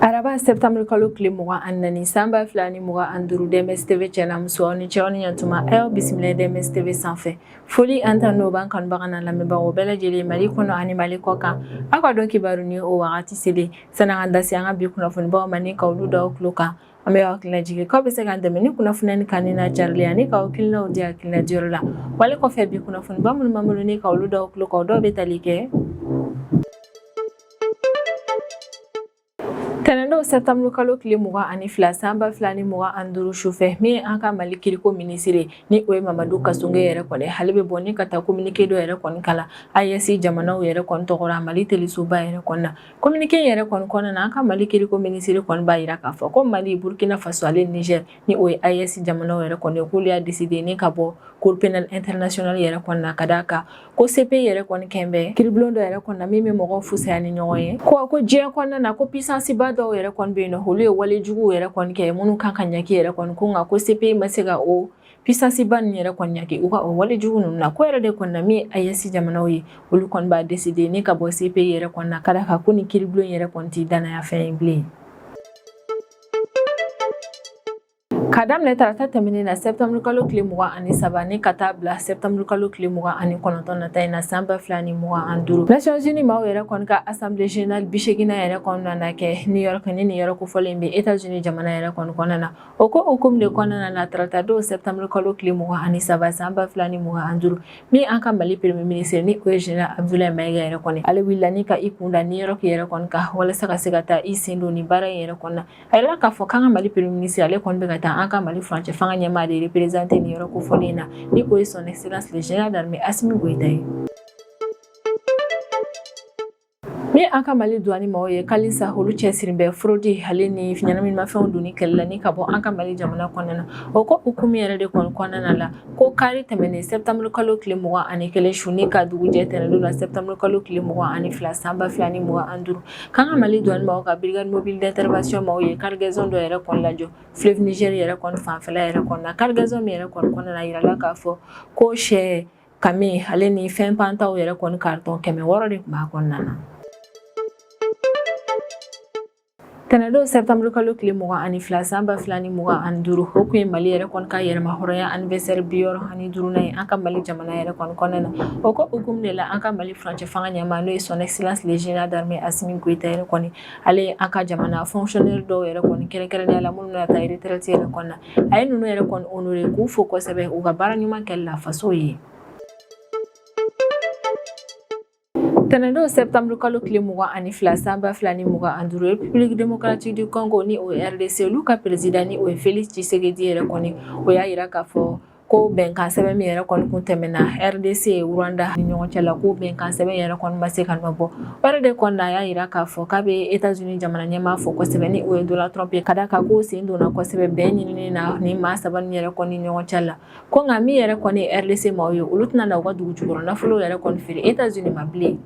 Araba septembre kalo kile muga annani samba filani muga anduru DMS-TV channel muso ni chawni yantuma ayo bismillah DMS-TV sanfɛ foli anta no ban kan bagana lamɛnbagaw bɛɛ lajɛlen Mali kɔnɔ ani Mali kɔkan aw ka dɔn kibaru ni o wagati selen san'an da se an ka bi kunnafonibaw ma ni ka olu da tulo kan an bɛ hakilina jigin k'aw bɛ se k'an dɛmɛ ni kunnafoni kan ni na carili ani ka hakilinaw di hakilina diyɔrɔ la wale kɔfɛ bi kunnafoniba minnu b'an bolo ni ka olu da tulo kan dɔw bɛ tali kɛ Tɛnɛndɔ septembre kalo kile muga ani fila samba filani muga anduru sufɛ min an ka Mali kiriko minisiri ni o ye Mamadu Kasonge yɛrɛ kɔni hali bɛ bɔ ni ka taa communiqué dɔ yɛrɛ kɔni kala AES jamanaw yɛrɛ kɔni tɔgɔra Mali telesoba yɛrɛ kɔni na communiqué yɛrɛ kɔni kɔnɔna na an ka Mali kiriko minisiri kɔni b'a yira k'a fɔ ko Mali Burkina Faso ale Niger ni o ye AES jamanaw yɛrɛ kɔni k'olu y'a décidé ni ka bɔ Cour pénale internationale yɛrɛ kɔni na ka d'a kan ko CPI yɛrɛ kɔni kɛnbɛ kiribulon dɔ yɛrɛ kɔni na min bɛ mɔgɔw fusaya ni ɲɔgɔn ye ko diɲɛ kɔnɔna na ko puissance ba dɔw yɛrɛ kɔni bɛ yen nɔ olu ye walejugu yɛrɛ kɔni kɛ minnu kan ka ɲaki yɛrɛ kɔni ko nka ko CPI ma se ka o puissance ba ninnu yɛrɛ kɔni ɲaki u ka o walejugu ninnu na ko yɛrɛ de kɔni na min AES jamanaw ye olu kɔni b'a décidé ni ka bɔ CPI yɛrɛ kɔni na ka d'a kan ko ni kiribulon yɛrɛ kɔni tɛ danaya fɛn ye bilen. Ka daminɛ tarata tɛmɛnen na septembre kalo kile muga ani saba ni ka taa bila septembre kalo kile muga ani kɔnɔntɔn nata in na san 2025 Nations Unies maaw yɛrɛ kɔni ka assemblée générale 80 yɛrɛ kɔnɔna na kɛ New York ni nin yɔrɔ kofɔlen bɛ États-Unis jamana yɛrɛ kɔni kɔnɔna na o ko hukumu de kɔnɔna na tarata don septembre kalo kile muga ani saba san 2025 min an ka Mali premier ministre ni o ye général Abdoulaye Maïga yɛrɛ kɔni ale wulila ni ka i kunda New York yɛrɛ kɔni kan walasa ka se ka taa i sen don ni baara in yɛrɛ kɔnɔna na a yɛrɛ k'a fɔ k'an ka Mali premier ministre ale kɔni bɛ ka taa an ka Mali furancɛ fanga ɲɛmaa de représenté ni yɔrɔ kofɔlen na ni o ye son excellence le général d'armée Assimi Goïta ye. Min an ka Mali douane maaw ye Kalisa olu cɛsirilen bɛ fraude hali ni ɲɛnaminimafɛnw donni kɛlɛ la ni ka bɔ an ka Mali jamana kɔnɔna na o ko hukumu yɛrɛ de kɔni kɔnɔna la ko kari tɛmɛnen septembre kalo kile muga ani kelen su ni ka dugujɛ tɛnɛndon na septembre kalo kile muga ani fila san 2025 k'an ka Mali douane maaw ka brigade mobile d'intervention maaw ye cargaison dɔ yɛrɛ kɔni lajɔ fleuve Niger yɛrɛ kɔni fanfɛla yɛrɛ kɔni na cargaison min yɛrɛ kɔni kɔnɔna yirala k'a fɔ ko sɛ kami ale ni fɛn pantaw yɛrɛ kɔni carton 600 de tun b'a kɔnɔna na. Tɛnɛndon septembre kalo kile muga ani fila san 2025 o kun ye Mali yɛrɛ kɔni ka yɛrɛma hɔrɔnya anniversaire bi yɔrɔ ani duruna ye an ka Mali jamana yɛrɛ kɔni kɔnɔna na o ko hukumu de la an ka Mali furancɛ fanga ɲɛmaa n'o ye son excellence le général d'armée Assimi Goïta yɛrɛ kɔni ale ye an ka jamana fonctionnaire dɔw yɛrɛ kɔni kɛrɛnkɛrɛnnenya la minnu na taa retraite yɛrɛ kɔni na a ye ninnu yɛrɛ kɔni honoré k'u fo kosɛbɛ u ka baara ɲuman kɛli la faso ye. Tɛnɛndon septembre kalo kile muga ani fila san 2025 République démocratique du Congo ni o RDC olu ka président ni o ye Félix Tshisekedi yɛrɛ kɔni o y'a yira k'a fɔ ko bɛnkan sɛbɛn min yɛrɛ kɔni kun tɛmɛna RDC Rwanda ni ɲɔgɔn cɛ la ko bɛnkan sɛbɛn yɛrɛ kɔni ma se ka nɔ bɔ o yɛrɛ de kɔni a y'a yira k'a fɔ k'a bɛ États-Unis jamana ɲɛmaa fɔ kosɛbɛ ni o ye Donald Trump ye ka d'a kan k'o sen donna kosɛbɛ bɛn ɲinini na ni maa saba ni yɛrɛ kɔni ɲɔgɔn cɛ la ko nka min yɛrɛ kɔni ye RDC maaw ye olu tɛna na u ka dugu jukɔrɔ nafolo yɛrɛ kɔni feere États-Unis ma bilen.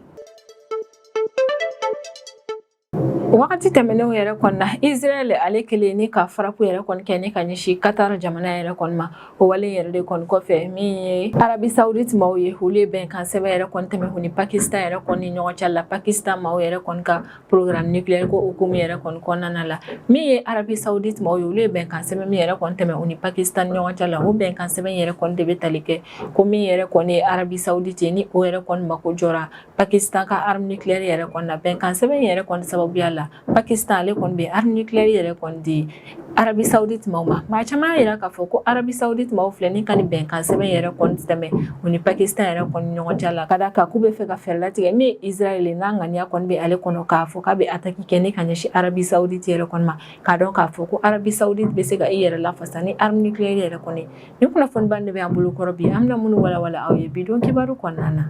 Wagati tɛmɛnenw yɛrɛ kɔni na Israël ale kelen ni ka farapu yɛrɛ kɔni kɛ ni ka ɲɛsin Qatar jamana yɛrɛ kɔni ma o wale yɛrɛ de kɔni kɔfɛ min ye Arabie Saoudite maaw ye olu ye bɛnkan sɛbɛn yɛrɛ kɔni tɛmɛ u ni Pakistan yɛrɛ kɔni ɲɔgɔn cɛ la Pakistan maaw yɛrɛ kɔni ka programme nucléaire ko hukumu yɛrɛ kɔni kɔnɔna la min ye Arabie Saoudite maaw ye olu ye bɛnkan sɛbɛn min yɛrɛ kɔni tɛmɛ u ni Pakistan ɲɔgɔn cɛ la o bɛnkan sɛbɛn yɛrɛ kɔni de bɛ tali kɛ ko min yɛrɛ kɔni ye Arabie Saoudite ni o yɛrɛ kɔni mako jɔra Pakistan ka arme nucléaire yɛrɛ kɔni na bɛnkan sɛbɛn yɛrɛ kɔni sababuya la Pakistan ale kɔni bɛ arme nucléaire yɛrɛ kɔni di Arabie Saoudite maaw ma maa caman y'a yira k'a fɔ ko Arabie Saoudite maaw filɛ ni ka nin bɛnkan sɛbɛn yɛrɛ kɔni tɛmɛ u ni Pakistan yɛrɛ kɔni ɲɔgɔn cɛ la ka d'a kan k'u bɛ fɛ ka fɛɛrɛ latigɛ min ye Israël n'a ŋaniya kɔni bɛ ale kɔnɔ k'a fɔ k'a bɛ attaque kɛ ni ka ɲɛsin Arabie Saoudite yɛrɛ kɔni ma k'a dɔn k'a fɔ ko Arabie Saoudite bɛ se ka i yɛrɛ lafasa ni arme nucléaire yɛrɛ kɔni ni kunnafoniba de bɛ an bolo kɔrɔ bi an bɛna minnu walawala aw ye bidon kibaru kɔnɔna na.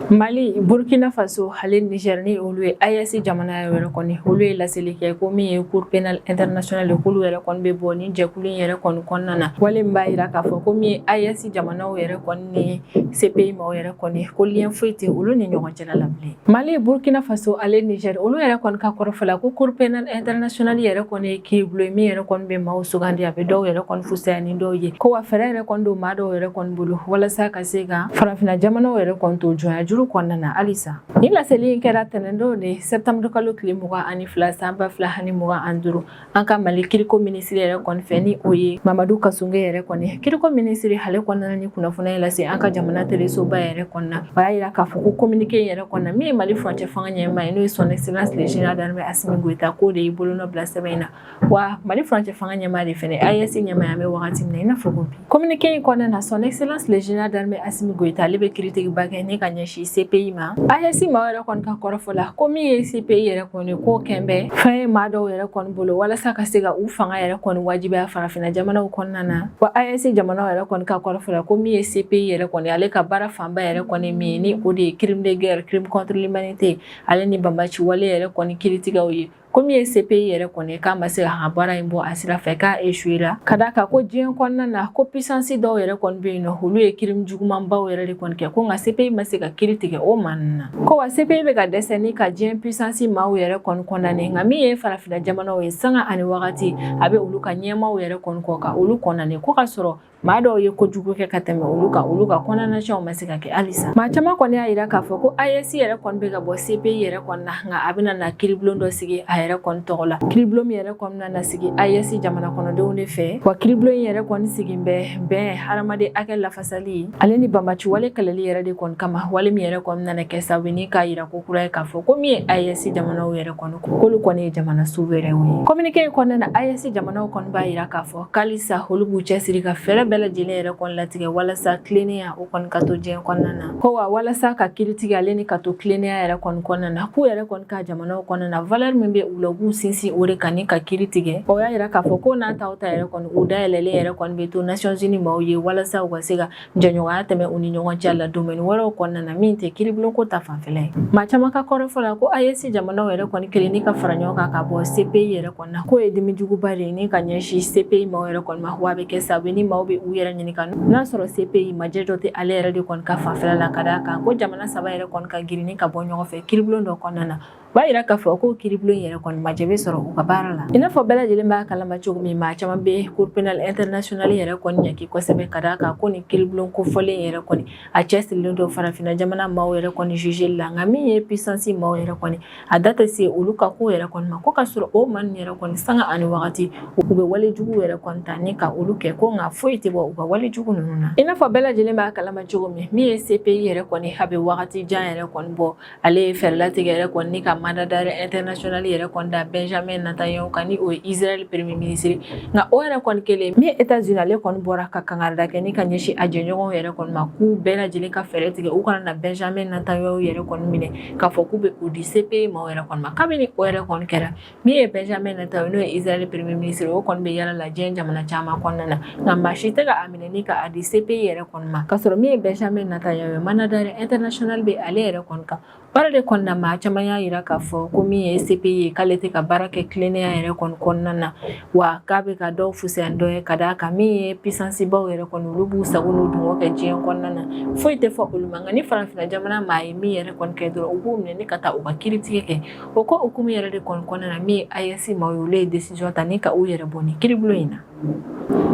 Mali, Burkina Faso, hali Niger ni olu ye AES jamana yɛrɛ kɔni olu ye laseli kɛ ko min ye Cour pénale internationale k'olu yɛrɛ kɔni bɛ bɔ ni jɛkulu in yɛrɛ kɔni kɔnɔna na wale min b'a yira k'a fɔ ko min ye AES jamanaw yɛrɛ kɔni ni CPI maaw yɛrɛ kɔni ko lien foyi tɛ olu ni ɲɔgɔn cɛla la bilen. Mali, Burkina Faso, ale Niger olu yɛrɛ kɔni ka kɔrɔfɔla ko Cour pénale internationale yɛrɛ kɔni ye kiibulon min yɛrɛ kɔni bɛ maaw sugandi a bɛ dɔw yɛrɛ kɔni fusaya ni dɔw ye ko wa fɛɛrɛ yɛrɛ kɔni don maa dɔw yɛrɛ kɔni bolo walasa ka se ka farafinna jamanaw yɛrɛ kɔni to jɔnya 5 kɔnɔna na halisa. Ni laseli in kɛra tɛnɛndon de septembre kalo tile 22 san 2025 an ka Mali kiriko minisiri yɛrɛ kɔni fɛ ni o ye Mamadu Kasunge yɛrɛ kɔni. Kiriko minisiri ale kɔnɔna ni kunnafoniya lase an ka jamana telesoba yɛrɛ kɔnɔna. O y'a yira k'a fɔ ko communiqué yɛrɛ kɔnɔna min ye Mali furancɛ fanga ɲɛmaa ye n'o ye son excellence le général d'armée Assimi Goïta k'o de y'i bolonɔ bila sɛbɛn in na. Wa Mali furancɛ fanga ɲɛmaa de fɛnɛ AES ɲɛmaaya bɛ wagati min na i n'a fɔ ko bi. Communiqué in kɔnɔna na son excellence le général d'armée Assimi Goïta ale bɛ kiritigiba kɛ ni ka ɲɛsin CPI ma. AES maaw yɛrɛ kɔni ka kɔrɔfɔ la ko min ye CPI yɛrɛ kɔni k'o kɛn bɛ fɛn ye maa dɔw yɛrɛ kɔni bolo walasa ka se ka u fanga yɛrɛ kɔni wajibiya farafinna jamanaw kɔnɔna na. Wa AES jamanaw yɛrɛ kɔni ka kɔrɔfɔ la ko min ye CPI yɛrɛ kɔni ale ka baara fanba yɛrɛ kɔni min ye ni o de ye crime de guerre, crime contre l'humanité ale ni banbaci wale yɛrɛ kɔni kiritigaw ye. Comme ye CPI yɛrɛ kɔni k'a ma se ka baara in bɔ a sira fɛ k'a échoué la ka d'a kan ko diɲɛ kɔnɔna na ko puissance dɔw yɛrɛ kɔni bɛ yen nɔ olu ye crime jugumanbaw yɛrɛ de kɔni kɛ ko nka CPI ma se ka kiiri tigɛ o maa ninnu na. Ko wa CPI bɛ ka dɛsɛ ni ka diɲɛ puissance maaw yɛrɛ kɔni kɔnɔna nka min ye farafinna jamanaw ye sanga ani wagati a bɛ olu ka ɲɛmaaw yɛrɛ kɔni kɔ ka olu kɔnɔna ko ka sɔrɔ maa dɔw ye kojugu kɛ ka tɛmɛ olu ka kɔnɔnacɛnw ma se ka kɛ halisa. Maa caman kɔni y'a yira k'a fɔ ko AES yɛrɛ kɔni bɛ ka bɔ CPI yɛrɛ kɔni na nka a bɛna na kiiribulon dɔ sigi a yɛrɛ kɔni tɔgɔ la. Kiiribulon min yɛrɛ kɔni na sigi AES jamana kɔnɔdenw de fɛ wa kiiribulon in yɛrɛ kɔni sigi bɛn hadamaden hakɛ lafasali ale ni banbaci wale kɛlɛli yɛrɛ de kɔni kama wale min yɛrɛ kɔni nana kɛ sababu ni k'a yira ko kura ye k'a fɔ ko min ye AES jamanaw yɛrɛ kɔni k'olu kɔni ye jamana souverainw ye. Communiqué in kɔnɔna na AES jamanaw kɔni b'a yira k'a fɔ k'halisa olu b'u cɛsiri ka fɛɛrɛ bɛɛ lajɛlen yɛrɛ kɔni latigɛ walasa tilennenya o kɔni ka to diɲɛ kɔnɔna na. Ko wa walasa ka kiiritigɛ ale ni ka to tilennenya yɛrɛ kɔni kɔnɔna na k'u yɛrɛ kɔni ka jamanaw kɔnɔna na valeur min bɛ u la u b'u sinsin o de kan ni ka kiiri tigɛ. O y'a yira k'a fɔ ko n'a taw ta yɛrɛ kɔni u dayɛlɛlen yɛrɛ kɔni bɛ to Nations Unies maaw ye walasa u ka se ka jɛɲɔgɔnya tɛmɛ u ni ɲɔgɔn cɛ la domaine wɛrɛw kɔnɔna na min tɛ kiiribulonko ta fanfɛla ye. Maa caman ka kɔrɔfɔ la ko AES jamanaw yɛrɛ kɔni kelen ni ka fara ɲɔgɔn kan ka bɔ CPI yɛrɛ kɔnɔna k'o ye dimijuguba de ye ni ka ɲɛsin CPI maaw yɛrɛ kɔni ma wa a bɛ kɛ sababu ni maaw bɛ u yɛrɛ ɲininka n'a sɔrɔ CPI majɛ dɔ tɛ ale yɛrɛ de kɔni ka fanfɛla la ka d'a kan ko jamana saba yɛrɛ kɔni ka girinni ka bɔ ɲɔgɔn fɛ kiiribulon dɔ kɔnɔna na. O b'a yira k'a fɔ ko kiiribulon yɛrɛ kɔni majɛ bɛ sɔrɔ u ka baara la. I n'a fɔ bɛɛ lajɛlen b'a kalama cogo min maa caman bɛ Cour pénale internationale yɛrɛ kɔni ɲɛki kosɛbɛ ka d'a kan ko ni kiiribulon kofɔlen yɛrɛ kɔni a cɛsirilen don farafinna jamana maaw yɛrɛ kɔni jugeli la nka min ye puissance maaw yɛrɛ kɔni a da tɛ se olu ka ko yɛrɛ kɔni ma ko ka sɔrɔ o maa ninnu yɛrɛ kɔni sanga ani wagati u bɛ walejugu yɛrɛ kɔni ta ni ka olu kɛ ko nka foyi tɛ bɔ u ka walejugu ninnu na. I n'a fɔ bɛɛ lajɛlen b'a kalama cogo min ye CPI yɛrɛ kɔni a bɛ wagati jan yɛrɛ kɔni bɔ ale ye fɛɛrɛ latigɛ yɛrɛ kɔni ni ka mandat d'arrêt international yɛrɛ kɔni da Benjamin Netanyahu kan ni o ye Israel premier ministre nka o yɛrɛ kɔni kelen min États-Unis ale kɔni bɔra ka kangarida kɛ ni ka ɲɛsin a jɛɲɔgɔnw yɛrɛ kɔni ma k'u bɛɛ lajɛlen ka fɛɛrɛ tigɛ u kana na Benjamin Netanyahu yɛrɛ kɔni minɛ k'a fɔ k'u bɛ o di CPI maaw yɛrɛ kɔni ma kabini o yɛrɛ kɔni kɛra min ye Benjamin Netanyahu n'o ye Israel premier ministre o kɔni bɛ yala la diɲɛ jamana caman kɔnɔna na nka maa si tɛ ka a minɛ ni ka a di CPI yɛrɛ kɔni ma k'a sɔrɔ min ye Benjamin Netanyahu ye mandat d'arrêt international bɛ ale yɛrɛ kɔni kan. Baara de kɔnɔna na maa caman y'a yira k'a fɔ ko min ye CPI ye k'ale tɛ ka baara kɛ tilennenya yɛrɛ kɔni kɔnɔna na wa k'a bɛ ka dɔw fusaya dɔ ye ka d'a kan min ye puissance baw yɛrɛ kɔni olu b'u sago n'u dungɔ kɛ diɲɛ kɔnɔna na foyi tɛ fɔ olu ma nka ni farafinna jamana maa ye min yɛrɛ kɔni kɛ dɔrɔn u b'u minɛ ni ka taa u ka kiiritigɛ kɛ o ko hukumu yɛrɛ de kɔni kɔnɔna na min ye AES maaw ye olu ye décision ta ni ka u yɛrɛ bɔ ni kiiribulon in na.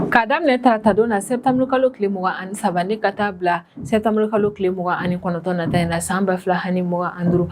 K'a daminɛ tarata don na septembre kalo tile 23 ni ka taa bila septembre kalo tile 29 nata in na san 2025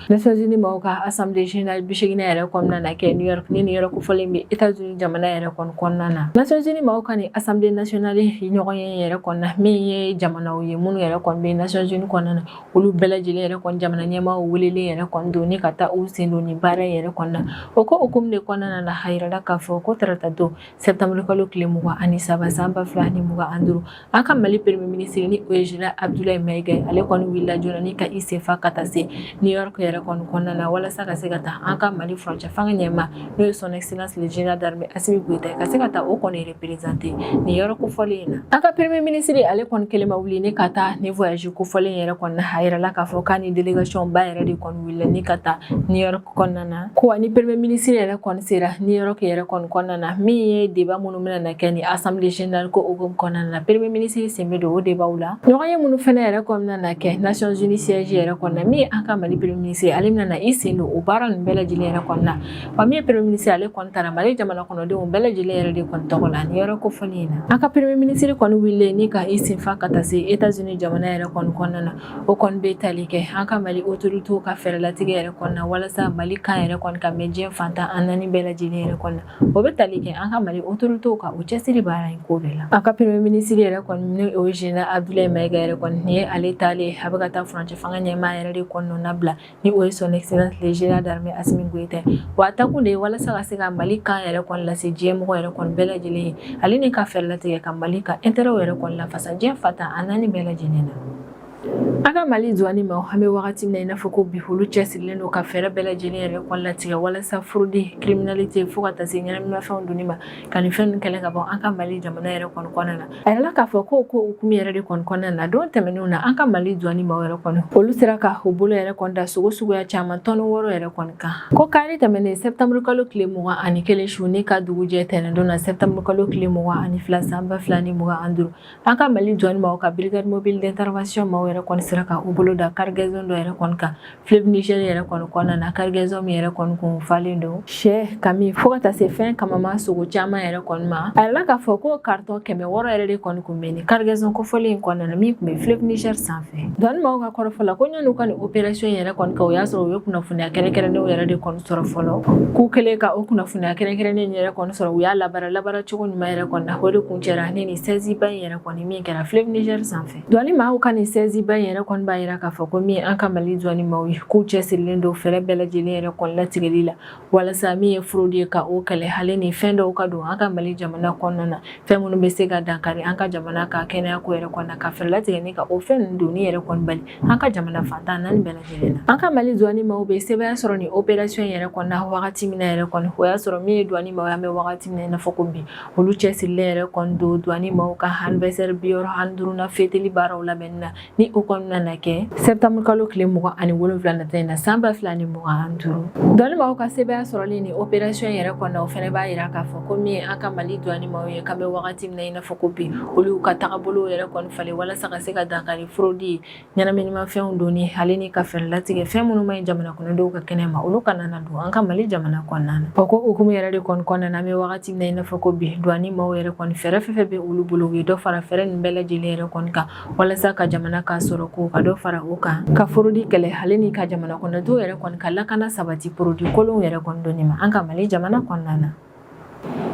Nations Unies maaw ka assemblée générale 80 yɛrɛ kɔnɔna na kɛ New York ni New York fɔlen bɛ États-Unis jamana yɛrɛ kɔni kɔnɔna na. Nations Unies maaw ka ni assemblée nationale ɲɔgɔn ye yɛrɛ kɔnɔna min ye jamanaw ye minnu yɛrɛ kɔni bɛ Nations Unies kɔnɔna na olu bɛɛ lajɛlen yɛrɛ kɔni jamana ɲɛmaaw welelen yɛrɛ kɔni don ni ka taa u sen don ni baara yɛrɛ kɔnɔna o ko hukumu de kɔnɔna na a yirala k'a fɔ ko tarata don septembre kalo tile 23 san 2025 an ka Mali premier ministre ni o ye Général Abdoulaye Maïga ale kɔni wulila joona ni ka i senfa ka taa se New York yɛrɛ kɔni kɔnɔna na walasa ka se ka taa an ka Mali furancɛ fanga ɲɛmaa n'o ye son excellence le général d'armée Assimi Goïta ka se ka taa o kɔni représenter New York kofɔlen in na. An ka premier ministre ale kɔni kelen ma wuli ni ka taa ni voyage kofɔlen yɛrɛ kɔni na a yirala k'a fɔ k'a ni délégation ba yɛrɛ de kɔni wulila ni ka taa New York kɔnɔna na ko wa ni premier ministre yɛrɛ kɔni sera New York yɛrɛ kɔni kɔnɔna na min ye débat minnu bɛna na kɛ ni assemblée générale ko o kɔnɔna na premier ministre sen bɛ don o débat la ɲɔgɔn ye minnu fɛnɛ yɛrɛ kɔnɔna na kɛ Nations Unies siège yɛrɛ kɔnɔna min an ka Mali premier ministre ale bɛna na i sen don o baara ninnu bɛɛ lajɛlen yɛrɛ kɔnɔna wa min ye premier ministre ale kɔni taara Mali jamana kɔnɔdenw bɛɛ lajɛlen yɛrɛ de kɔni tɔgɔ la ni yɔrɔ kofɔli in na an ka premier ministre kɔni wililen ni ka i senfa ka taa se États-Unis jamana yɛrɛ kɔni kɔnɔna na o kɔni bɛ tali kɛ an ka Mali autorités ka fɛɛrɛlatigɛ yɛrɛ kɔnɔna walasa Mali kan yɛrɛ kɔni ka mɛn diɲɛ fantan an naani bɛɛ lajɛlen yɛrɛ kɔnɔna o bɛ tali kɛ an ka Mali autorités ka o cɛsiri baara in ko bɛɛ la an ka premier ministre yɛrɛ kɔni ni o ye général Abdoulaye Maïga yɛrɛ kɔni ni ye ale taalen a bɛ ka taa furancɛ fanga ɲɛmaa yɛrɛ de kɔnɔna bila ni o ye son excellence le général d'armée Assimi Goïta wa a takun de ye walasa ka se ka Mali kan yɛrɛ kɔni lase diɲɛmɔgɔ yɛrɛ kɔni bɛɛ lajɛlen ye ale ni ka fɛɛrɛlatigɛ ka Mali ka intérêt yɛrɛ kɔni lafasa diɲɛ fantan an naani bɛɛ lajɛlen na an ka Mali douane ma an bɛ wagati min na i n'a fɔ ko bi olu cɛsirilen don ka fɛɛrɛ bɛɛ lajɛlen yɛrɛ kɔni latigɛ walasa fraude criminalité fo ka taa se ɲɛnaminimafɛnw donni ma ka nin fɛn ninnu kɛlɛ ka bɔ an ka Mali jamana yɛrɛ kɔni kɔnɔna na a yɛrɛ la k'a fɔ ko hukumu yɛrɛ de kɔni kɔnɔna na don tɛmɛnenw na an ka Mali douane ma yɛrɛ kɔni olu sera ka u bolo yɛrɛ kɔni da sogo suguya caman tɔnni 6 yɛrɛ kɔni kan ko kari tɛmɛnen septembre kalo tile 21 su ni ka dugujɛ tɛnɛndon na septembre kalo tile 22 san 2025 an ka Mali douane ma ka brigade mobile d'intervention ma yɛrɛ kɔni sera ka u bolo da cargaison dɔ yɛrɛ kɔni kan fleuve Niger yɛrɛ kɔni kɔnɔna na cargaison min yɛrɛ kɔni kun falen don sɛ kami fo ka taa se fɛn kamama sogo caman yɛrɛ kɔni ma a yɛrɛ k'a fɔ ko carton 600 yɛrɛ de kɔni kun bɛ ni cargaison kofɔlen in kɔnɔna na min kun bɛ fleuve Niger sanfɛ douane maaw ka kɔrɔfɔ la ko ɲɔni ka ni opération yɛrɛ kɔni kɛ o y'a sɔrɔ u ye kunnafoniya kɛrɛnkɛrɛnnenw yɛrɛ de kɔni sɔrɔ fɔlɔ k'u kɛlen ka o kunnafoniya kɛrɛnkɛrɛnnen yɛrɛ kɔni sɔrɔ u y'a labara cogo ɲuman yɛrɛ kɔni na o de kun cɛra ni saisiba in yɛrɛ kɔni min kɛra fleuve Niger sanfɛ douane maaw ka ni saisiba in yɛrɛ kɔni b'a yira k'a fɔ ko min an ka Mali douane maaw ye k'u cɛsirilen don fɛɛrɛ bɛɛ lajɛlen yɛrɛ kɔni latigɛli la walasa min ye fraude ye ka o kɛlɛ hali ni fɛn dɔw ka don an ka Mali jamana kɔnɔna na fɛn minnu bɛ se ka dankari an ka jamana ka kɛnɛya ko yɛrɛ kɔnɔna ka fɛɛrɛ latigɛ ni ka o fɛn ninnu donni yɛrɛ kɔni bali an ka jamana fantan naani bɛɛ lajɛlen na an ka Mali douane maaw bɛ sɛbɛya sɔrɔ ni opération yɛrɛ kɔnɔna wagati min na yɛrɛ kɔni o y'a sɔrɔ min ye douane maaw an bɛ wagati min na i n'a fɔ ko bi olu cɛsirilen yɛrɛ kɔni don douane maaw ka anniversaire bi yɔrɔ 15 fêteli baaraw labɛnni na ni o kɔni nana kɛ septembre kalo tile 27 nata in na san 2025 douane maaw ka sɛbɛya sɔrɔlen ni opération yɛrɛ kɔnɔna o fɛnɛ b'a yira k'a fɔ ko min ye an ka Mali douane maaw ye k'an bɛ wagati min na i n'a fɔ ko bi olu ka tagabolo yɛrɛ kɔni falen walasa ka se ka dankari fraude ye ɲɛnaminimafɛnw donni hali ni ka fɛɛrɛ latigɛ fɛn minnu ma ɲi jamana kɔnɔdenw ka kɛnɛ ma olu kana na don an ka Mali jamana kɔnɔna na o ko hukumu yɛrɛ de kɔni kɔnɔna na an bɛ wagati min na i n'a fɔ ko bi douane maaw yɛrɛ kɔni fɛɛrɛ fɛn bɛ olu bolo u ye dɔ fara fɛɛrɛ nin bɛɛ lajɛlen yɛrɛ kɔni kan walasa ka jamana ka sɔrɔ ko ka dɔ fara o kan ka fraude kɛlɛ hali ni ka jamana kɔnɔdenw yɛrɛ kɔni ka lakana sabati produit kolonw yɛrɛ kɔni donni ma an ka Mali jamana kɔnɔna na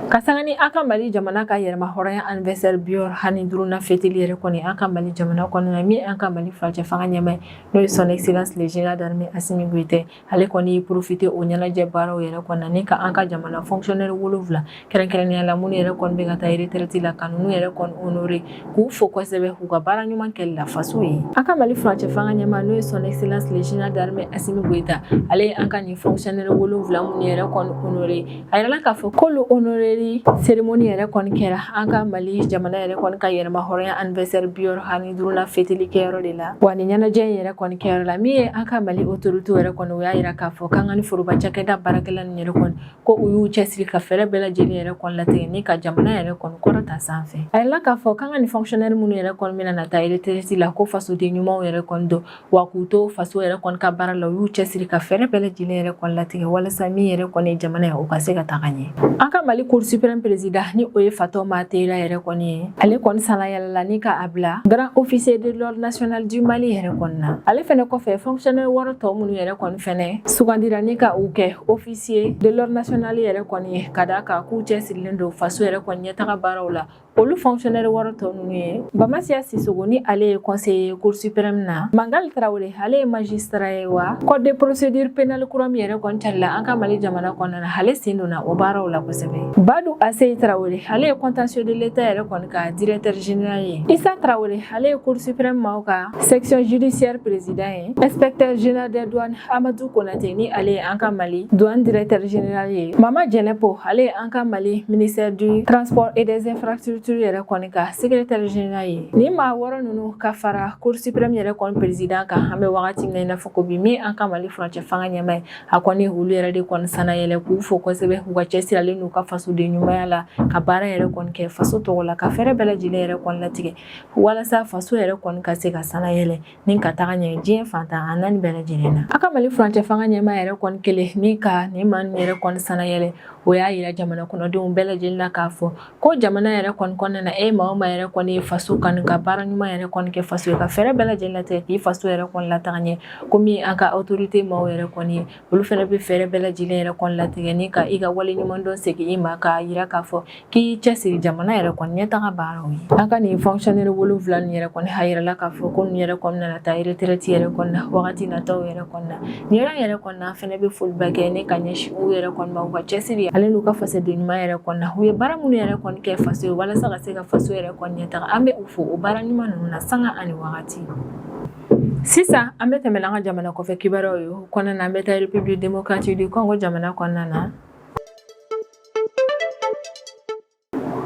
ka sanga ni an ka Mali jamana ka yɛrɛma hɔrɔnya anniversaire bi yɔrɔ 15 fêteli yɛrɛ kɔni an ka Mali jamana kɔnɔna na min an ka Mali furancɛ fanga ɲɛmaa n'o ye son excellence le général d'armée Assimi Goïta ale kɔni y'i profiter o ɲɛnajɛ baaraw yɛrɛ kɔnɔna ni ka an ka jamana fonctionnaire 7 kɛrɛnkɛrɛnnenya la minnu yɛrɛ kɔni bɛ ka taa retraite la ka ninnu yɛrɛ kɔni honorer k'u fo kosɛbɛ k'u ka baara ɲuman kɛli la faso ye an ka Mali furancɛ fanga ɲɛmaa n'o ye son excellence le général d'armée Assimi Goïta ale ye an ka nin fonctionnaire 7 minnu yɛrɛ kɔni honorer a yirala k'a fɔ k'olu honorer cérémonie yɛrɛ kɔni kɛra an ka Mali jamana yɛrɛ kɔni ka yɛrɛma hɔrɔnya anniversaire bi yɔrɔ 15 fêteli kɛyɔrɔ de la wa ni ɲɛnajɛ in yɛrɛ kɔni kɛyɔrɔ la min ye an ka Mali autorité yɛrɛ kɔni o y'a yira k'a fɔ k'an ka ni foroba cakɛda baarakɛla nin yɛrɛ kɔni ko u y'u cɛsiri ka fɛɛrɛ bɛɛ lajɛlen yɛrɛ kɔni latigɛ ni ka jamana yɛrɛ kɔni kɔrɔta sanfɛ a yirala k'a fɔ k'an ka ni fonctionnaire minnu yɛrɛ kɔni bɛna na taa retraite la ko fasoden ɲumanw yɛrɛ kɔni don wa k'u to faso yɛrɛ kɔni ka baara la u y'u cɛsiri ka fɛɛrɛ bɛɛ lajɛlen yɛrɛ kɔni latigɛ walasa min yɛrɛ kɔni ye jamana ye o ka se ka taga ɲɛ an ka Mali cour suprême président ni o ye Fatoma Tera yɛrɛ kɔni ye ale kɔni sala yɛlɛla ni ka a bila grand officier de l'ordre national du Mali yɛrɛ kɔni na ale fɛnɛ kɔfɛ fonctionnaire 6 tɔ minnu yɛrɛ kɔni fɛnɛ sugandira ni ka u kɛ officier de l'ordre national yɛrɛ kɔni ye ka d'a kan k'u cɛsirilen don faso yɛrɛ kɔni ɲɛtaga baaraw la olu fonctionnaire 6 tɔ ninnu ye Bamasia Sissogo ni ale ye conseiller cour suprême na Mangal Traoré ale ye magistrat ye wa code de procédure pénale kura min yɛrɛ kɔni carila an ka Mali jamana kɔnɔna na ale sen donna o baaraw la kosɛbɛ Badou Assey Traoré ale ye contentieux de l'état yɛrɛ kɔni ka directeur général ye Issa Traoré ale ye cour suprême maaw ka section judiciaire président ye inspecteur général des douanes Amadou Konaté ni ale ye an ka Mali douane directeur général ye Mama Djenepo ale ye an ka Mali ministère du transport et des infrastructures structure yɛrɛ kɔni ka secrétaire général ye ni maa wɔɔrɔ ninnu ka fara cour suprême yɛrɛ kɔni président kan an bɛ wagati min na i n'a fɔ ko bi min an ka Mali furancɛ fanga ɲɛma ye a kɔni olu yɛrɛ de kɔni sanayɛlɛ k'u fo kosɛbɛ u ka cɛsiralen n'u ka fasoden ɲumanya la ka baara yɛrɛ kɔni kɛ faso tɔgɔ la ka fɛrɛ bɛɛ lajɛlen yɛrɛ kɔni latigɛ walasa faso yɛrɛ kɔni ka se ka sanayɛlɛ ni ka taga ɲɛ diɲɛ fantan a naani bɛɛ lajɛlen na a ka Mali furancɛ fanga ɲɛma yɛrɛ kɔni kelen ni ka nin maa ninnu yɛrɛ kɔni sanayɛlɛ o y'a yira jamana kɔnɔdenw bɛɛ lajɛlen na k'a fɔ ko jamana yɛrɛ kɔni kɔnɔna na maa o maa yɛrɛ kɔni ye faso kanu ka baara ɲuman yɛrɛ kɔni kɛ faso ye ka fɛrɛ bɛɛ lajɛlen latigɛ k'i faso yɛrɛ kɔni lataga ɲɛ komi an ka autorité maaw yɛrɛ kɔni ye olu fɛnɛ bɛ fɛrɛ bɛɛ lajɛlen yɛrɛ kɔni latigɛ ni ka i ka wale ɲuman dɔn segin i ma k'a yira k'a fɔ k'i cɛsiri jamana yɛrɛ kɔni ɲɛtaga baaraw ye an ka nin fonctionnaire 7 nin yɛrɛ kɔni a yirala k'a fɔ ko nin yɛrɛ kɔni nana taa retraite yɛrɛ kɔni na wagati nataw yɛrɛ kɔni na nin yɛrɛ kɔni na fɛnɛ bɛ foliba kɛ ne ka ɲɛsin u yɛrɛ kɔni ma u ka cɛsiri ale n'u ka fasoden ɲuman yɛrɛ kɔni na u ye baara minnu yɛrɛ kɔni kɛ faso ye walasa ka se ka faso yɛrɛ kɔni ɲɛtaga an bɛ u fo o baara ɲuman ninnu na sanga ani wagati sisan an bɛ tɛmɛ an ka jamana kɔfɛ kibaruyaw ye o kɔnɔna na an bɛ taa République démocratique du Congo jamana kɔnɔna na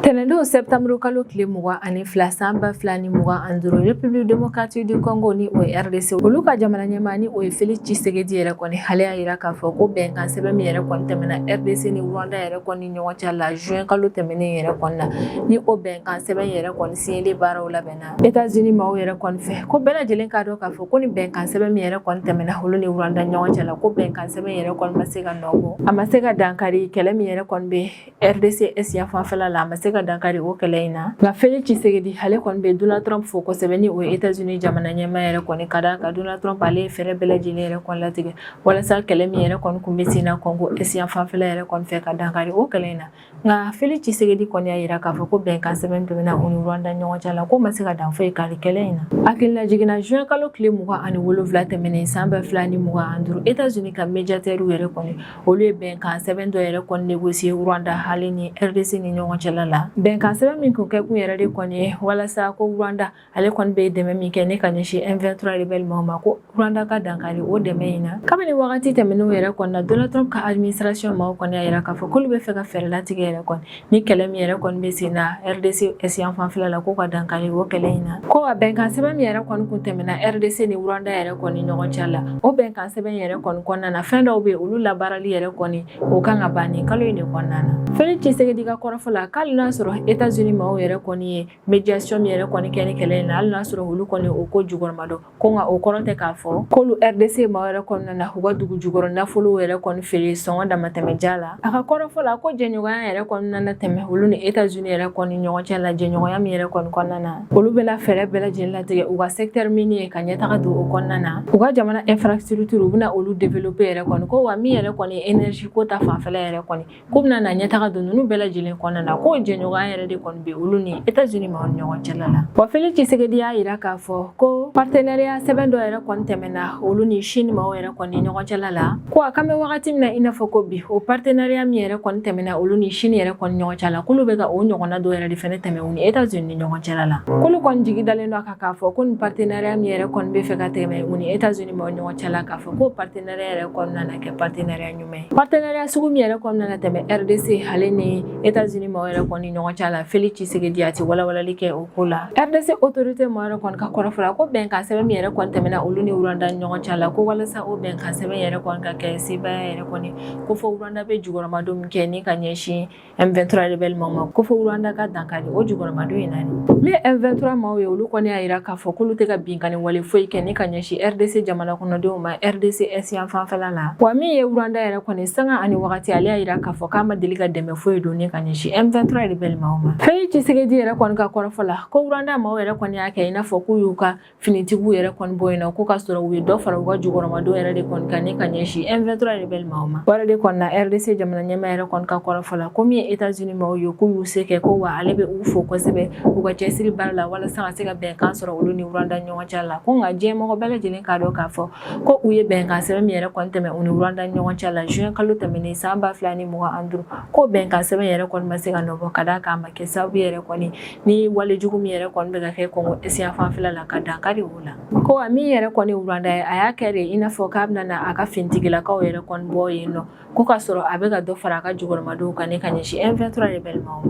tɛnɛndon septembre kalo tile 22 san 2025 République démocratique du Congo ni o ye RDC olu ka jamana ɲɛmaa ni o ye Félix Tshisekedi yɛrɛ kɔni ale y'a yira k'a fɔ ko bɛnkan sɛbɛn min yɛrɛ kɔni tɛmɛna RDC ni Rwanda yɛrɛ kɔni ɲɔgɔn cɛ la juin kalo tɛmɛnen yɛrɛ kɔni na ni o bɛnkan sɛbɛn yɛrɛ kɔni signeli baaraw labɛnna États-Unis maaw yɛrɛ kɔni fɛ ko bɛɛ lajɛlen k'a dɔn k'a fɔ ko ni bɛnkan sɛbɛn min yɛrɛ kɔni tɛmɛna olu ni Rwanda ɲɔgɔn cɛ la ko bɛnkan sɛbɛn yɛrɛ kɔni ma se ka nɔ bɔ a ma se ka dankari kɛlɛ min yɛrɛ kɔni bɛ RDC Est fanfɛla la a ma se ka dankari o kɛlɛ in na nka Félix Tshisekedi ale kɔni bɛ Donald Trump fo kosɛbɛ ni o ye États-Unis jamana ɲɛmaa yɛrɛ kɔni ka da ka Donald Trump ale ye fɛrɛ bɛɛ lajɛlen yɛrɛ kɔni latigɛ walasa kɛlɛ min yɛrɛ kɔni kun bɛ sen na Congo Est fanfɛla yɛrɛ kɔni fɛ ka dankari o kɛlɛ in na nka Félix Tshisekedi kɔni y'a yira k'a fɔ ko bɛnkan sɛbɛn tɛmɛna u ni Rwanda ɲɔgɔn cɛ la ko ma se ka dan foyi kari kɛlɛ in na hakilina jiginna juin kalo tile 27 tɛmɛnen san 2025 États-Unis ka médiateur yɛrɛ kɔni olu ye bɛnkan sɛbɛn dɔ yɛrɛ kɔni négocier Rwanda hali ni RDC ni ɲɔgɔn cɛ la bɛnkan sɛbɛn min kun kɛ kun yɛrɛ de kɔni ye walasa ko Rwanda ale kɔni bɛ dɛmɛ min kɛ ne ka ɲɛsin M23 rebelle ma ko Rwanda ka dankari o dɛmɛ in na kabini wagati tɛmɛnenw yɛrɛ kɔni na Donald Trump ka administration maaw kɔni y'a yira k'a fɔ k'olu bɛ fɛ ka fɛrɛ latigɛ yɛrɛ kɔni ni kɛlɛ min yɛrɛ kɔni bɛ sen na RDC Est fanfɛla la ko ka dankari o kɛlɛ in na ko a bɛnkan sɛbɛn min yɛrɛ kɔni kun tɛmɛna RDC ni Rwanda yɛrɛ kɔni ɲɔgɔn cɛ la o bɛnkan sɛbɛn yɛrɛ kɔni kɔnɔna na fɛn dɔw bɛ olu labaarali yɛrɛ kɔni o kan ka ban nin kalo in de kɔnɔna na Félix Tshisekedi ka kɔrɔfɔ la k'ale n'a sɔrɔ États-Unis maaw yɛrɛ kɔni ye médiation min yɛrɛ kɔni kɛ ni kɛlɛ in na hali n'a sɔrɔ olu kɔni o ko jukɔrɔma dɔn ko nka o kɔrɔ tɛ k'a fɔ k'olu RDC maaw yɛrɛ kɔnɔna na u ka dugu jukɔrɔ nafolow yɛrɛ kɔni feere sɔngɔ damatɛmɛja la a ka kɔrɔfɔ la ko jɛɲɔgɔnya yɛrɛ kɔni nana tɛmɛ olu ni États-Unis yɛrɛ kɔni ɲɔgɔn cɛ la jɛɲɔgɔnya min yɛrɛ kɔni kɔnɔna na olu bɛna fɛrɛ bɛɛ lajɛlen latigɛ u ka secteur minier ye ka ɲɛtaga don o kɔnɔna na u ka jamana infrastructure u bɛna olu développer yɛrɛ kɔni ko wa min yɛrɛ kɔni ye énergie ko ta fanfɛla yɛrɛ kɔni k'u bɛna na ɲɛtaga don ninnu bɛɛ lajɛlen kɔnɔna na ko jɛɲɔgɔnya yɛrɛ de kɔni bɛ olu ni États-Unis maaw ni ɲɔgɔn cɛ la wa Félix Tshisekedi y'a yira k'a fɔ ko partenariat sɛbɛn dɔ yɛrɛ kɔni tɛmɛna olu ni Chine maaw yɛrɛ kɔni ɲɔgɔn cɛ la ko a kan bɛ wagati min na i n'a fɔ ko bi o partenariat min yɛrɛ kɔni tɛmɛna olu ni Chine yɛrɛ kɔni ɲɔgɔn cɛ la k'olu bɛ ka o ɲɔgɔnna dɔ yɛrɛ de fɛnɛ tɛmɛ u ni États-Unis ni ɲɔgɔn cɛ la k'olu kɔni jigi dalen don a kan k'a fɔ ko nin partenariat min yɛrɛ kɔni bɛ fɛ ka tɛmɛ u ni États-Unis maaw ɲɔgɔn cɛ la k'a fɔ ko partenariat yɛrɛ kɔni nana kɛ partenariat ɲuman ye partenariat sugu min yɛrɛ kɔni nana tɛmɛ RDC ale ni États-Unis maaw yɛrɛ kɔni ɲɔgɔn cɛ la Félix Tshisekedi a ti walawalali kɛ o ko la RDC autorité maaw yɛrɛ kɔni ka kɔrɔfɔ la ko bɛnkan sɛbɛn min yɛrɛ kɔni tɛmɛna olu ni Rwanda ɲɔgɔn cɛ la ko walasa o bɛnkan sɛbɛn yɛrɛ kɔni ka kɛ sebaya yɛrɛ kɔni ko fɔ Rwanda bɛ jukɔrɔmadon min kɛ ni ka ɲɛsin M23 rebelle ma ko fɔ Rwanda ka dankari o jukɔrɔmadon in na min M23 maaw ye olu kɔni y'a yira k'a fɔ k'olu tɛ ka binkani wale foyi kɛ ni ka ɲɛsin RDC jamana kɔnɔdenw ma RDC Est fanfɛla la wa min ye Rwanda yɛrɛ kɔni sanga ani wagati ale y'a yira k'a fɔ k'a ma deli ka dɛmɛ foyi don ni ka ɲɛsin M23 rebelle ma Félix Tshisekedi yɛrɛ kɔni ka kɔrɔfɔ la ko Rwanda maaw yɛrɛ kɔni y'a kɛ i n'a fɔ k'u y'u ka finitigiw yɛrɛ kɔni bɔ yen nɔ ko ka sɔrɔ u ye dɔ fara u ka jukɔrɔmadon yɛrɛ de kɔni kan ni ka ɲɛsin M23 rebelle ma o yɛrɛ de kɔni na RDC jamana ɲɛmaa yɛrɛ kɔni ka kɔrɔfɔ la ko min ye États-Unis maaw ye k'u y'u se kɛ ko wa ale bɛ u fo kosɛbɛ u ka cɛsiri baara la walasa ka se ka bɛnkan sɔrɔ olu ni Rwanda ɲɔgɔn cɛ la ko nka diɲɛmɔgɔ bɛɛ lajɛlen k'a dɔn k'a fɔ ko u ye bɛnkan sɛbɛn min yɛrɛ kɔni tɛmɛ u ni Rwanda ɲɔgɔn cɛ la juin kalo tɛmɛnen san 2025 ko bɛnkan sɛbɛn yɛrɛ kɔni ma se ka nɔbɔ ka d'a kan a ma kɛ sababu yɛrɛ kɔni ni walejugu min yɛrɛ kɔni bɛ ka kɛ Congo Est fanfɛla la ka dankari o la ko wa min yɛrɛ kɔni Rwanda ye a y'a kɛ de i n'a fɔ k'a bɛna na a ka finitigilakaw yɛrɛ kɔni bɔ yen nɔ ko ka sɔrɔ a bɛ ka dɔ fara a ka jukɔrɔmadenw kan ni ka ɲɛsin M23 rebelle ma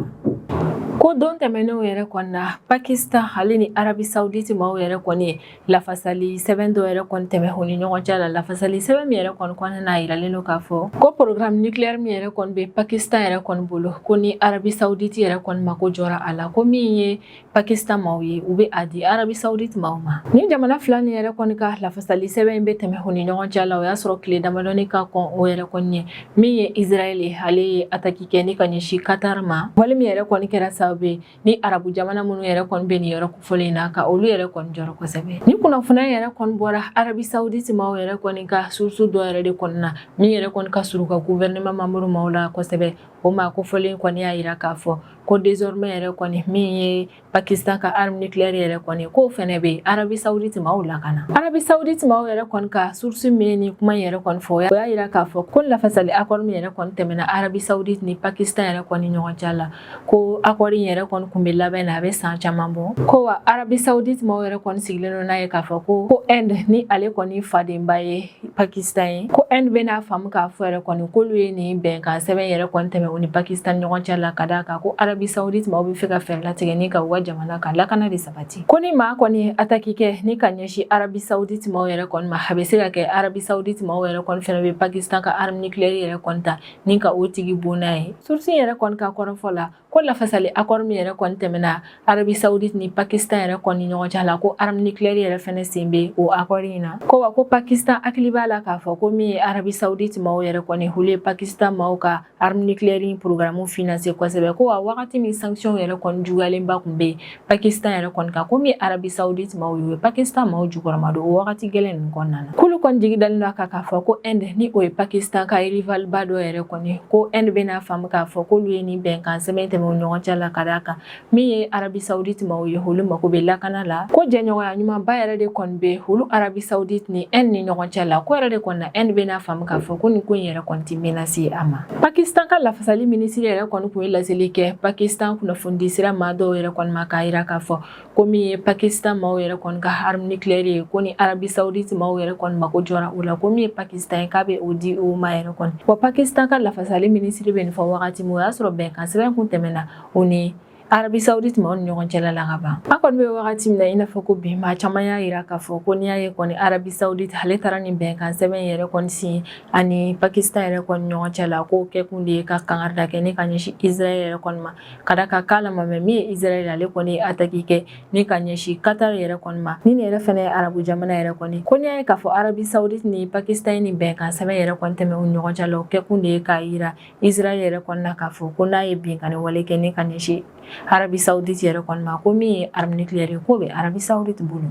Ko don tɛmɛnenw yɛrɛ kɔni na Pakistan hali ni Arabie Saoudite maaw yɛrɛ kɔni ye lafasali sɛbɛn dɔ yɛrɛ kɔni tɛmɛ u ni ɲɔgɔn cɛ la. Lafasali sɛbɛn min yɛrɛ kɔni kɔnɔna yiralen don k'a fɔ ko programme nucléaire min yɛrɛ kɔni bɛ Pakistan yɛrɛ kɔni bolo ko ni Arabie Saoudite yɛrɛ kɔni mako jɔra a la ko min ye Pakistan maaw ye u bɛ a di Arabie Saoudite maaw ma. Ni jamana fila ni yɛrɛ kɔni ka lafasali sɛbɛn in bɛ tɛmɛ u ni ɲɔgɔn cɛ la o y'a sɔrɔ tile damadɔni ka kɔn o yɛrɛ kɔni ye min ye Israël ye ale ye attaque kɛ ni ka ɲɛsin Qatar ma. Wale min yɛrɛ kɔni kɛra sababu ye ni arabu jamana minnu yɛrɛ kɔni bɛ nin yɔrɔ kofɔlen na ka olu yɛrɛ kɔni jɔrɔ kosɛbɛ. Ni kunnafoniya yɛrɛ kɔni bɔra Arabie Saoudite maaw yɛrɛ kɔni ka source dɔ yɛrɛ de kɔni na min yɛrɛ kɔni ka surun ka gouvernement membre maaw la kosɛbɛ. O maa kofɔlen kɔni y'a yira k'a fɔ ko désormais yɛrɛ kɔni min ye Pakistan ka arme nucléaire yɛrɛ kɔni k'o fɛnɛ bɛ Arabie Saoudite maaw lakana. Arabie Saoudite maaw yɛrɛ kɔni ka source min ni kuma yɛrɛ kɔni fɔ o y'a yira k'a fɔ ko lafasali accord min yɛrɛ kɔni tɛmɛna Arabie Saoudite ni Pakistan yɛrɛ kɔni ɲɔgɔn cɛ la ko accord in yɛrɛ kɔni kun bɛ labɛn na a bɛ san caman bɔ. Ko wa Arabie Saoudite maaw yɛrɛ kɔni sigilen don n'a ye k'a fɔ ko Inde ni ale kɔni fadenba ye Pakistan ye ko Inde bɛna faamu k'a fɔ yɛrɛ kɔni k'olu ye nin bɛnkan sɛbɛn yɛrɛ kɔni tɛmɛ u ni Pakistan ɲɔgɔn cɛ la ka d'a kan ko Arabie Saoudite maaw bɛ fɛ ka fɛɛrɛ latigɛ ni ka u ka jamana ka lakana de sabati. Ko ni maa kɔni ye attaque kɛ ni ka ɲɛsin Arabie Saoudite maaw yɛrɛ kɔni ma a bɛ se ka kɛ Arabie Saoudite maaw yɛrɛ kɔni fɛnɛ bɛ Pakistan ka arme nucléaire yɛrɛ kɔni ta ni ka o tigi bon n'a ye. Source yɛrɛ kɔni ka kɔrɔfɔ la ko lafasali accord min yɛrɛ kɔni tɛmɛna Arabie Saoudite ni Pakistan yɛrɛ kɔni ɲɔgɔn cɛ la ko arme nucléaire yɛrɛ fɛnɛ sen bɛ o accord in na. Ko wa ko Pakistan hakili b'a la k'a fɔ ko min ye Arabie Saoudite maaw yɛrɛ kɔni olu ye Pakistan maaw ka arme nucléaire in programme financer kosɛbɛ ko wa wagati min sanction yɛrɛ kɔni juguyalenba kun bɛ Pakistan yɛrɛ kɔni kan ko min ye Arabie Saoudite maaw ye Pakistan maaw jukɔrɔma don o wagati gɛlɛn ninnu kɔnɔna na. K'olu kɔni jigi dalen don a kan k'a fɔ ko Inde ni o ye Pakistan ka rival ba dɔ yɛrɛ kɔni ko Inde bɛna faamu k'a fɔ k'olu ye nin bɛnkan sɛbɛn tɛmɛ u ni ɲɔgɔn cɛ la ka d'a kan min ye Arabie Saoudite maaw ye olu mako bɛ lakana la ko jɛɲɔgɔnya ɲumanba yɛrɛ de kɔni bɛ olu Arabie Saoudite ni Inde ni ɲɔgɔn cɛ la ko yɛrɛ de kɔni na Inde bɛna faamu k'a fɔ ko nin ko in yɛrɛ kɔni tɛ menace a ma. Pakistan ka lafasali ministre yɛrɛ kɔni kun ye laseli kɛ Pakistan kunnafoni sira maa dɔw yɛrɛ kɔni ma k'a yira k'a fɔ ko min ye Pakistan maaw yɛrɛ kɔni ka arme nucléaire ye ko ni Arabie Saoudite maaw yɛrɛ kɔni mako jɔra o la ko min ye Pakistan ye k'a bɛ o di o ma yɛrɛ kɔni. Wa Pakistan ka lafasali ministre bɛ nin fɔ wagati min o y'a sɔrɔ bɛnkan sɛbɛn kun tɛmɛna o ni Arabie Saoudite maaw ni ɲɔgɔn cɛla la ka ban. A kɔni bɛ wagati min na i n'a fɔ ko bi maa caman y'a yira k'a fɔ ko n'i y'a ye kɔni Arabie Saoudite ale taara nin bɛnkan sɛbɛn yɛrɛ kɔni signé ani Pakistan yɛrɛ kɔni ɲɔgɔn cɛ la k'o kɛkun de ye ka kangari kɛ ni ka ɲɛsin Israël yɛrɛ kɔni ma ka da kan k'a lamɛn min ye Israël ale kɔni ye attaque kɛ ni ka ɲɛsin Qatar yɛrɛ kɔni ma ni nin yɛrɛ fɛnɛ ye arabu jamana yɛrɛ kɔni ko n'i y'a ye k'a fɔ Arabie Saoudite ni Pakistan ye nin bɛnkan sɛbɛn yɛrɛ kɔni tɛmɛ u ni ɲɔgɔn cɛ la o kɛkun de ye k'a yira Israël yɛrɛ kɔni na k'a fɔ ko n'a ye binkani wale kɛ ni ka ɲɛsin Arabie Saoudite yɛrɛ kɔni ma ko min ye arme nucléaire ye k'o bɛ Arabie Saoudite bolo.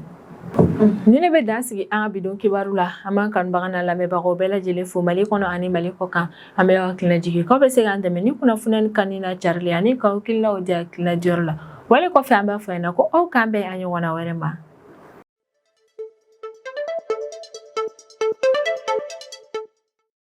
Ni ne bɛ dan sigi an ka bidon kibaru la an b'an kanubaga n'a lamɛnbagaw bɛɛ lajɛlen fo Mali kɔnɔ ani Mali kɔkan an bɛ hakilina jigin k'aw bɛ se k'an dɛmɛ ni kunnafoniya ni kanni na carili ani k'aw hakilinaw di hakilina diyɔrɔ la wale kɔfɛ an b'a fɔ yen na ko aw k'an bɛn an ɲɔgɔnna wɛrɛ ma.